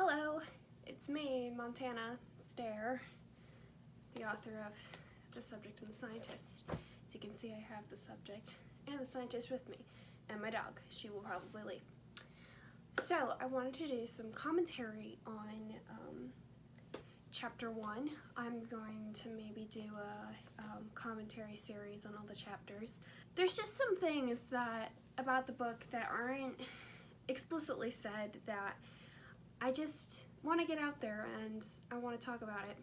Hello, it's me, Montana Stair, the author of The Subject and the Scientist. As you can see, I have the subject and the scientist with me, and my dog. She will probably leave. So, I wanted to do some commentary on Chapter 1. I'm going to maybe do a commentary series on all the chapters. There's just some things about the book that aren't explicitly said that I just want to get out there and I want to talk about it.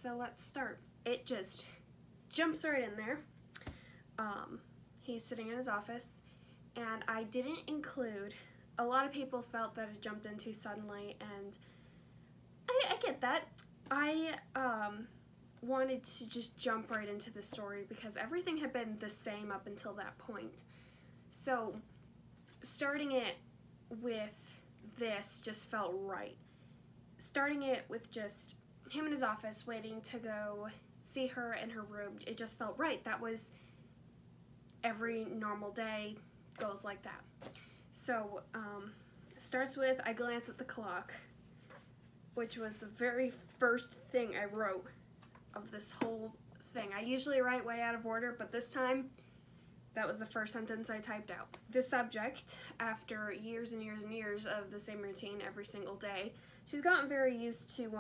So let's start. It just jumps right in there. He's sitting in his office, and I didn't include, a lot of people felt that it jumped in too suddenly, and I get that. I wanted to just jump right into the story because everything had been the same up until that point. So starting it with this just felt right. Starting it with just him in his office waiting to go see her in her room, it just felt right. That was every normal day goes like that. So starts with, I glance at the clock, which was the very first thing I wrote of this whole thing. I usually write way out of order, but this time that was the first sentence I typed out. The subject, after years and years and years of the same routine every single day, she's gotten very used to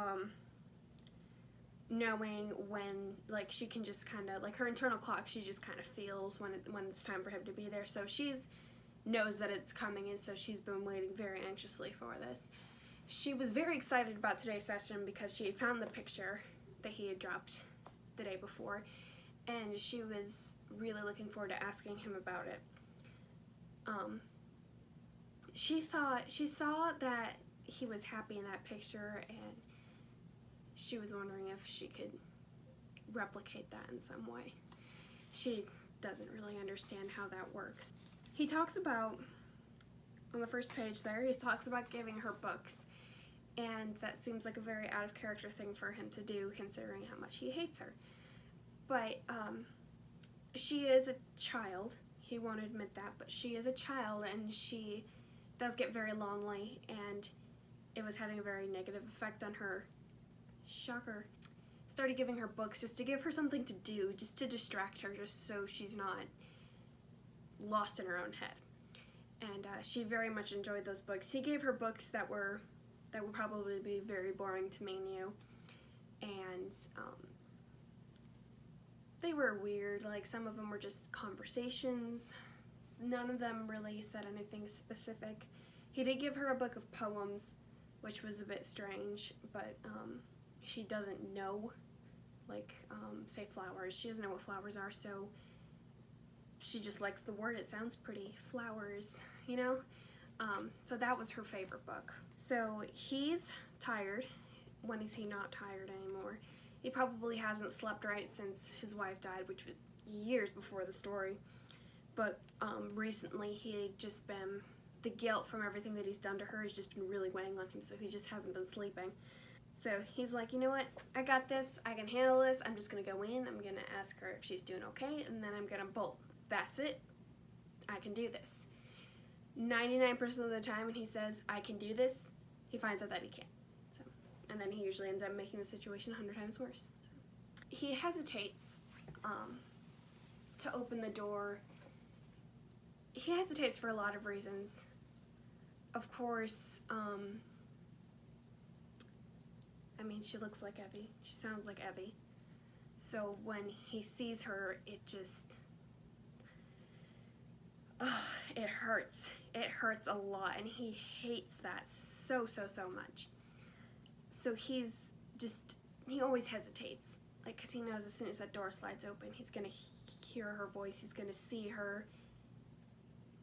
knowing when, like, she can just kind of, like, her internal clock, she just kind of feels when it's time for him to be there. So she knows that it's coming, and so she's been waiting very anxiously for this. She was very excited about today's session because she had found the picture that he had dropped the day before, and she was really looking forward to asking him about it. She saw that he was happy in that picture, and she was wondering if she could replicate that in some way. She doesn't really understand how that works. He talks about, on the first page there, he talks about giving her books, and that seems like a very out of character thing for him to do considering how much he hates her. But she is a child. He won't admit that, but she is a child, and she does get very lonely, and it was having a very negative effect on her. Shocker. Started giving her books just to give her something to do, just to distract her, just so she's not lost in her own head. And she very much enjoyed those books. He gave her books that would probably be very boring to me and you, and they were weird. Like, some of them were just conversations. None of them really said anything specific. He did give her a book of poems, which was a bit strange, but she doesn't know, like, say flowers. She doesn't know what flowers are, so she just likes the word. It sounds pretty. Flowers, you know? So that was her favorite book. So he's tired. When is he not tired anymore? He probably hasn't slept right since his wife died, which was years before the story. But recently he had just been, the guilt from everything that he's done to her has just been really weighing on him, so he just hasn't been sleeping. So he's like, you know what, I got this, I can handle this, I'm just gonna go in, I'm gonna ask her if she's doing okay, and then I'm gonna bolt. That's it, I can do this. 99% of the time when he says, I can do this, he finds out that he can't. So, and then he usually ends up making the situation 100 times worse. So, he hesitates to open the door. He hesitates for a lot of reasons. Of course, I mean, she looks like Evie. She sounds like Evie. So when he sees her, it just, it hurts. It hurts a lot, and he hates that so much. So he always hesitates, like, because he knows as soon as that door slides open, he's gonna hear her voice, he's gonna see her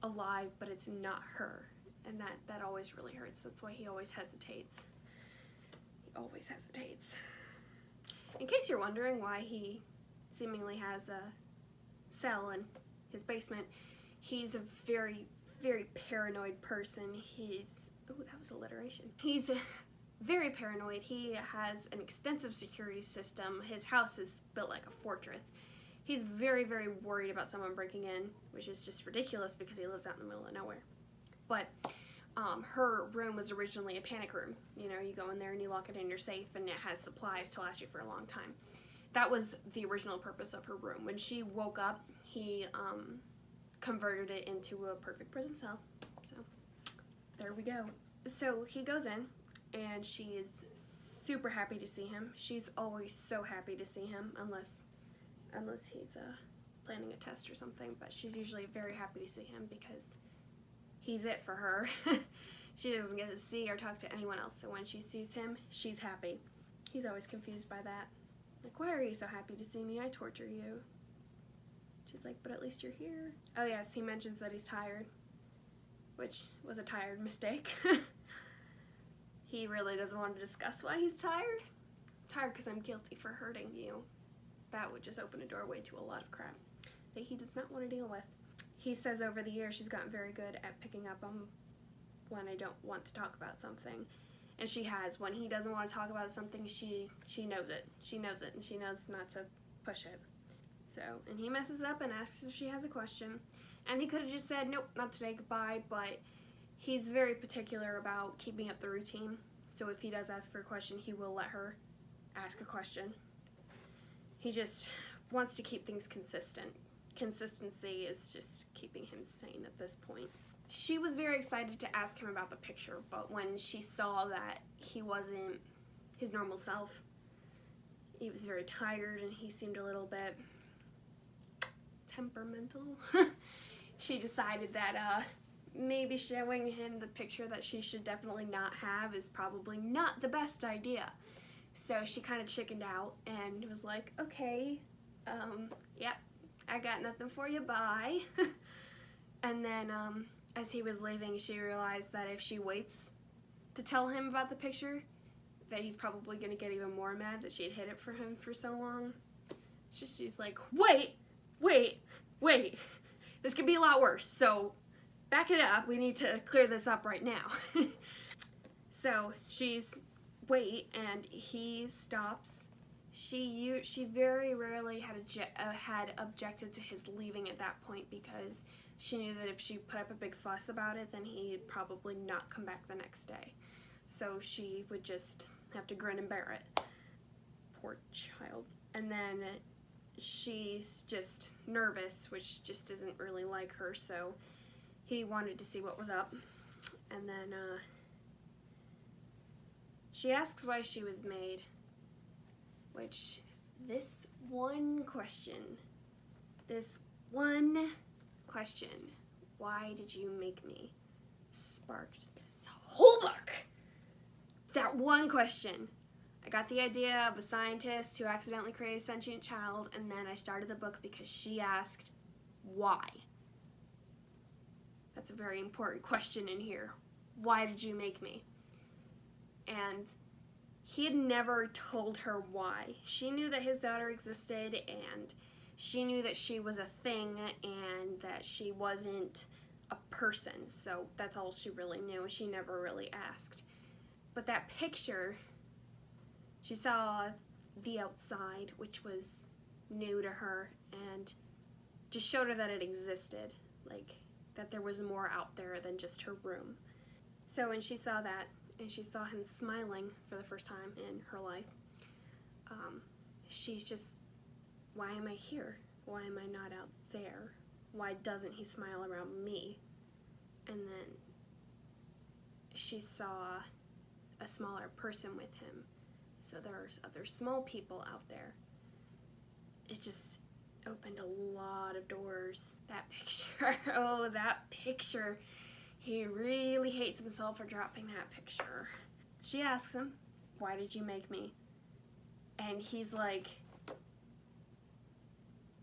alive, but it's not her, and that always really hurts. That's why he always hesitates. He always hesitates. In case you're wondering why he seemingly has a cell in his basement, he's a very paranoid person. Oh, that was alliteration. He's very paranoid. He has an extensive security system. His house is built like a fortress. He's very worried about someone breaking in, which is just ridiculous because he lives out in the middle of nowhere. But her room was originally a panic room. You know, you go in there and you lock it in your safe and it has supplies to last you for a long time. That was the original purpose of her room. When she woke up, he converted it into a perfect prison cell. So there we go. So he goes in and she is super happy to see him. She's always so happy to see him, unless he's planning a test or something, but she's usually very happy to see him because he's it for her. She doesn't get to see or talk to anyone else, so when she sees him, she's happy. He's always confused by that. Like, why are you so happy to see me? I torture you. She's like, but at least you're here. Oh yes, he mentions that he's tired, which was a tired mistake. He really doesn't want to discuss why he's tired. Tired because I'm guilty for hurting you. That would just open a doorway to a lot of crap that he does not want to deal with. He says over the years she's gotten very good at picking up on when I don't want to talk about something. And she has. When he doesn't want to talk about something, she knows it. She knows it, and she knows not to push it. So, and he messes up and asks if she has a question. And he could have just said, nope, not today, goodbye, but he's very particular about keeping up the routine. So if he does ask for a question, he will let her ask a question. He just wants to keep things consistent. Consistency is just keeping him sane at this point. She was very excited to ask him about the picture, but when she saw that he wasn't his normal self, he was very tired and he seemed a little bit temperamental, she decided that maybe showing him the picture that she should definitely not have is probably not the best idea. So she kind of chickened out and was like, okay, yep, I got nothing for you, bye. And then as he was leaving, she realized that if she waits to tell him about the picture, that he's probably going to get even more mad that she had hid it for him for so long. She's like, wait, this could be a lot worse, so back it up, we need to clear this up right now. So she's wait, and he stops. She very rarely had objected to his leaving at that point because she knew that if she put up a big fuss about it, then he'd probably not come back the next day. So she would just have to grin and bear it. Poor child. And then she's just nervous, which just isn't really like her, so he wanted to see what was up. And then she asks why she was made, which this one question, why did you make me, sparked this whole book. That one question. I got the idea of a scientist who accidentally created a sentient child, and then I started the book because she asked why. That's a very important question in here. Why did you make me? And he had never told her why. She knew that his daughter existed, and she knew that she was a thing and that she wasn't a person. So that's all she really knew. She never really asked. But that picture, she saw the outside, which was new to her, and just showed her that it existed, like that there was more out there than just her room. So when she saw that, and she saw him smiling for the first time in her life, she's just, why am I here? Why am I not out there? Why doesn't he smile around me? And then she saw a smaller person with him. So there's other small people out there. It just opened a lot of doors. That picture, oh, that picture. He really hates himself for dropping that picture. She asks him, why did you make me? And he's like,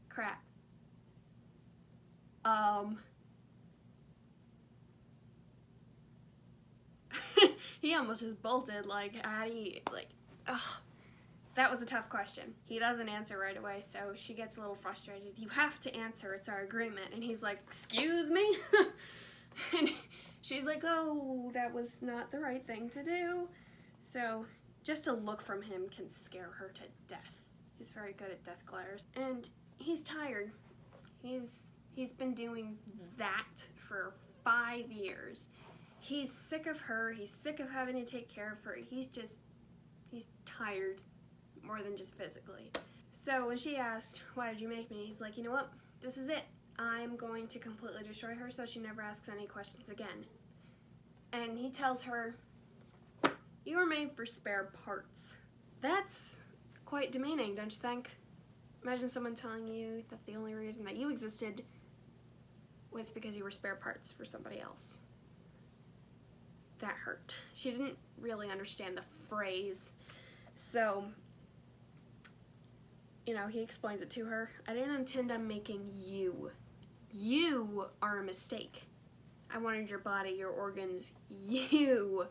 crap. He almost just bolted, like, how do you, like, ugh. That was a tough question. He doesn't answer right away, so she gets a little frustrated. You have to answer, it's our agreement. And he's like, excuse me? And she's like, oh, that was not the right thing to do. So just a look from him can scare her to death. He's very good at death glares. And he's tired. He's been doing that for 5 years. He's sick of her. He's sick of having to take care of her. He's tired more than just physically. So when she asked, why did you make me? He's like, you know what? This is it. I'm going to completely destroy her so she never asks any questions again. And he tells her, you were made for spare parts. That's quite demeaning, don't you think? Imagine someone telling you that the only reason that you existed was because you were spare parts for somebody else. That hurt. She didn't really understand the phrase. So, you know, he explains it to her. I didn't intend on making you. You are a mistake. I wanted your body, your organs. You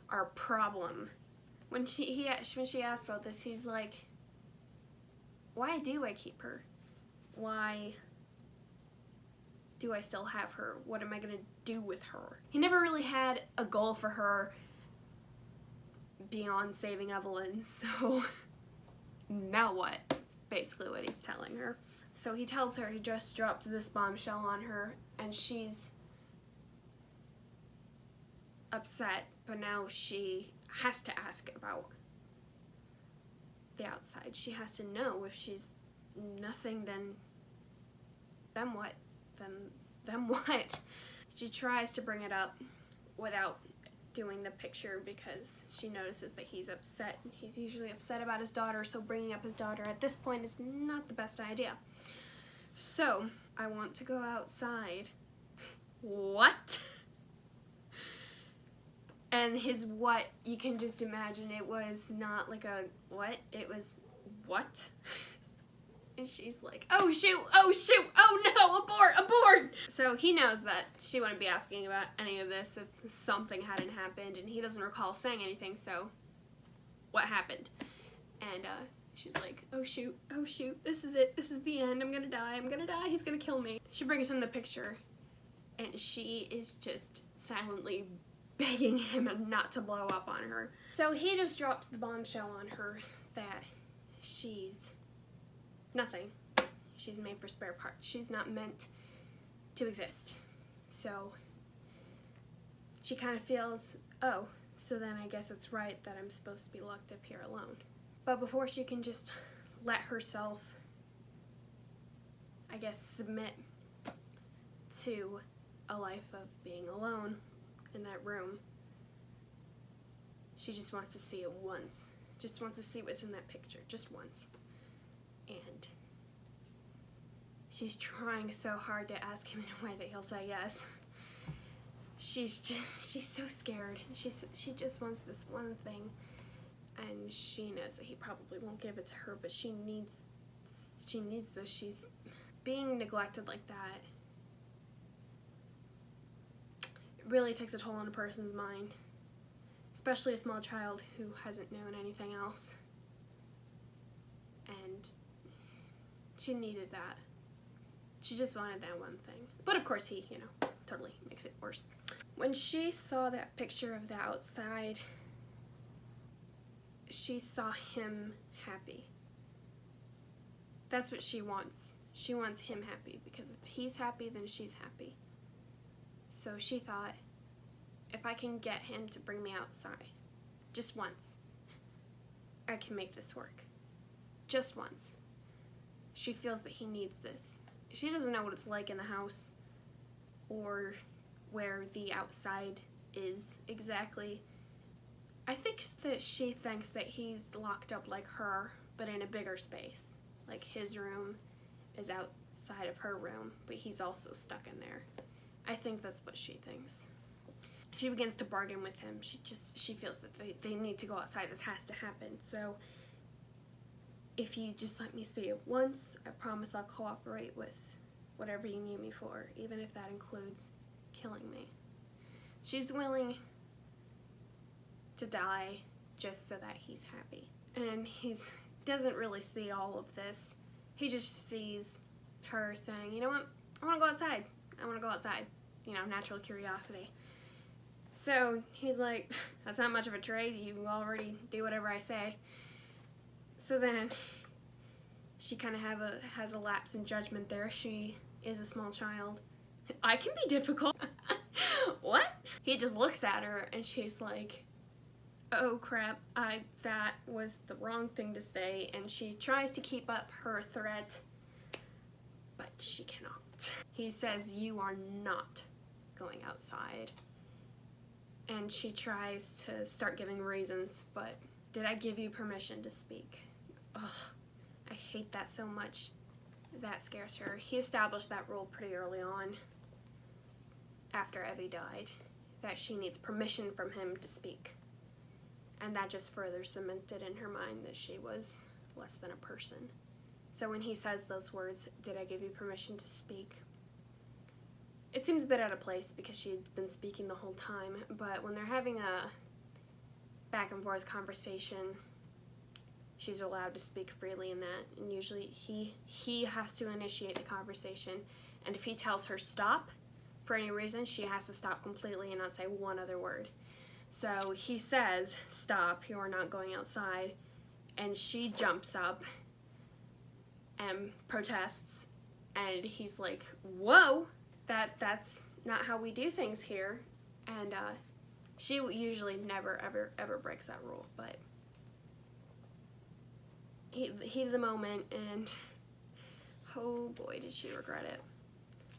are a problem. When she asks all this, he's like, why do I keep her? Why do I still have her? What am I gonna do with her? He never really had a goal for her beyond saving Evelyn, so now what? That's basically what he's telling her. So he tells her, he just drops this bombshell on her, and she's upset, but now she has to ask about the outside. She has to know if she's nothing, then what? Then what? She tries to bring it up without doing the picture because she notices that he's upset. He's usually upset about his daughter, so bringing up his daughter at this point is not the best idea. So, I want to go outside. What? And his what, you can just imagine it was not like a what, it was what? And she's like, oh shoot, oh shoot, oh no, abort, abort! So he knows that she wouldn't be asking about any of this if something hadn't happened, and he doesn't recall saying anything, so what happened? And she's like, oh shoot, this is it, this is the end, I'm gonna die, he's gonna kill me. She brings him the picture, and she is just silently begging him not to blow up on her. So he just drops the bombshell on her that she's nothing. She's made for spare parts. She's not meant to exist. So she kind of feels, oh, so then I guess it's right that I'm supposed to be locked up here alone. But before she can just let herself, I guess, submit to a life of being alone in that room, she just wants to see it once. Just wants to see what's in that picture, just once. And she's trying so hard to ask him in a way that he'll say yes. She's so scared. She just wants this one thing, and she knows that he probably won't give it to her, but she needs this. She's being neglected like that. It really takes a toll on a person's mind, especially a small child who hasn't known anything else. And she needed that. She just wanted that one thing. But of course he, totally makes it worse. When she saw that picture of the outside, she saw him happy. That's what she wants. She wants him happy, because if he's happy, then she's happy. So she thought, if I can get him to bring me outside, just once, I can make this work. Just once. She feels that he needs this. She doesn't know what it's like in the house or where the outside is exactly. I think that she thinks that he's locked up like her, but in a bigger space. Like his room is outside of her room, but he's also stuck in there. I think that's what she thinks. She begins to bargain with him. She feels that they need to go outside. This has to happen. So if you just let me see it once, I promise I'll cooperate with whatever you need me for, even if that includes killing me. She's willing to die just so that he's happy. And he doesn't really see all of this. He just sees her saying, you know what, I want to go outside. I want to go outside. Natural curiosity. So he's like, that's not much of a trade. You already do whatever I say. So then she kind of has a lapse in judgment there. She is a small child. I can be difficult. What? he just looks at her and she's like, oh crap, that was the wrong thing to say, and she tries to keep up her threat, but she cannot. He says, you are not going outside. And she tries to start giving reasons, but did I give you permission to speak? Ugh, I hate that so much. That scares her. He established that rule pretty early on, after Evie died, that she needs permission from him to speak. And that just further cemented in her mind that she was less than a person. So when he says those words, did I give you permission to speak? It seems a bit out of place because she had been speaking the whole time, but when they're having a back and forth conversation, she's allowed to speak freely in that, and usually he has to initiate the conversation, and if he tells her stop for any reason, she has to stop completely and not say one other word. So he says, stop, you are not going outside, and she jumps up and protests, and he's like, whoa, that's not how we do things here. And she usually never ever breaks that rule, but heat of the moment, and oh boy, did she regret it.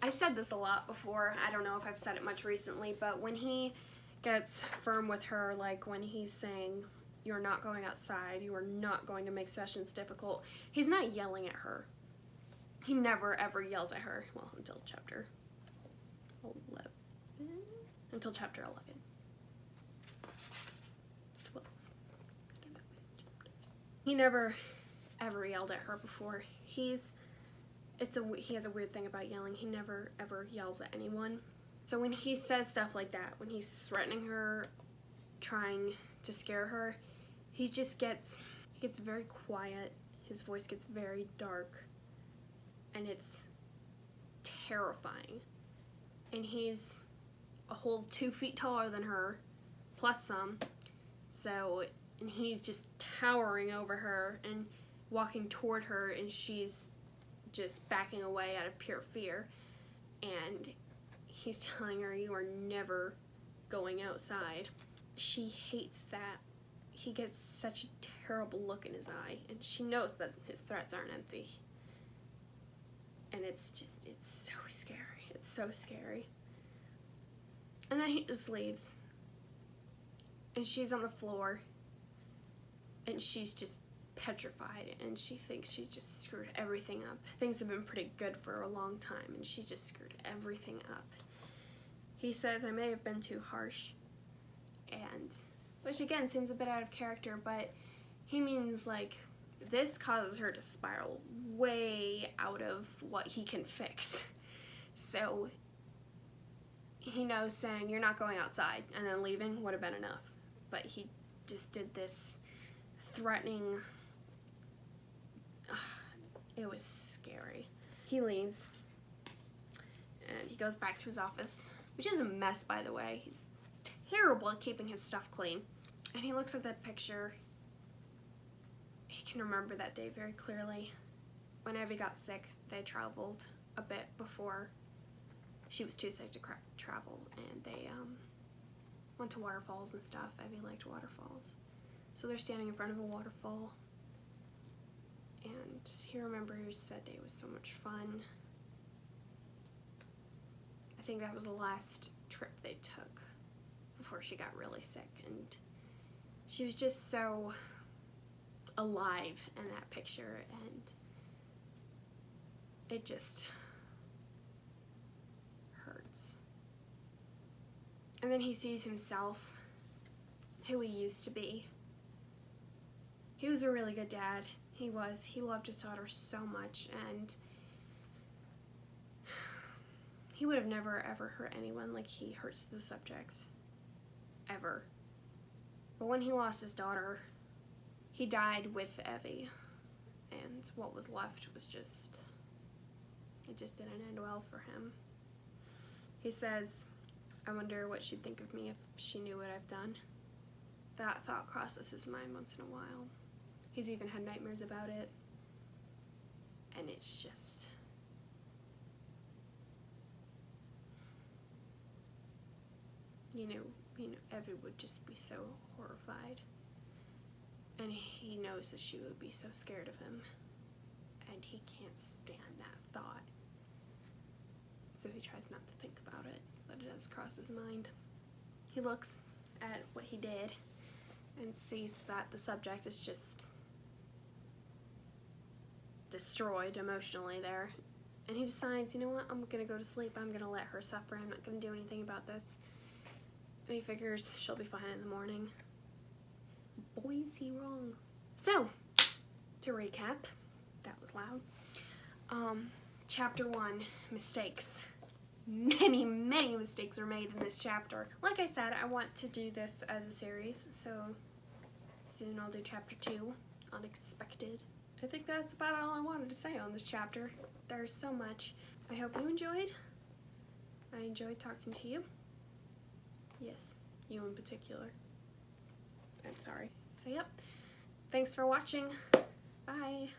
I said this a lot before, I don't know if I've said it much recently, but when he gets firm with her, like when he's saying, you're not going outside, you are not going to make sessions difficult, he's not yelling at her. He never ever yells at her, well, until chapter 11. Until chapter 11. 12. I don't know. He never ever yelled at her before. He has a weird thing about yelling. He never ever yells at anyone. So when he says stuff like that, when he's threatening her, trying to scare her, he gets very quiet. His voice gets very dark, and it's terrifying. And he's a whole 2 feet taller than her, plus some. So, and he's just towering over her and walking toward her, and she's just backing away out of pure fear. And he's telling her, you are never going outside. She hates that. He gets such a terrible look in his eye, and she knows that his threats aren't empty. And it's so scary. It's so scary. And then he just leaves. And she's on the floor, and she's just petrified, and she thinks she just screwed everything up. Things have been pretty good for a long time, and she just screwed everything up. He says, I may have been too harsh, and which again seems a bit out of character, but he means like this causes her to spiral way out of what he can fix. So he knows saying you're not going outside and then leaving would have been enough, but he just did this threatening. It was scary. He leaves and he goes back to his office, which is a mess, by the way. He's terrible at keeping his stuff clean. And he looks at that picture. He can remember that day very clearly. When Evie got sick, they traveled a bit before she was too sick to travel, and they went to waterfalls and stuff. Evie liked waterfalls. So they're standing in front of a waterfall, and he remembers that day was so much fun. I think that was the last trip they took before she got really sick, and she was just so alive in that picture, and it just hurts. And then he sees himself, who he used to be. He was a really good dad. He was. He loved his daughter so much, and he would have never ever hurt anyone like he hurts the subject. Ever. But when he lost his daughter, he died with Evie, and what was left was just, it just didn't end well for him. He says, I wonder what she'd think of me if she knew what I've done. That thought crosses his mind once in a while. He's even had nightmares about it, and it's just, you know, Evie would just be so horrified. And he knows that she would be so scared of him. And he can't stand that thought. So he tries not to think about it, but it does cross his mind. He looks at what he did and sees that the subject is just destroyed emotionally there. And he decides, you know what, I'm gonna go to sleep. I'm gonna let her suffer. I'm not gonna do anything about this. And he figures she'll be fine in the morning. Boy, is he wrong. So, to recap, that was loud. Chapter 1, mistakes. Many mistakes are made in this chapter. Like I said, I want to do this as a series, so soon I'll do chapter 2, Unexpected. I think that's about all I wanted to say on this chapter. There's so much. I hope you enjoyed. I enjoyed talking to you. Yes, you in particular. I'm sorry. So yep, thanks for watching. Bye.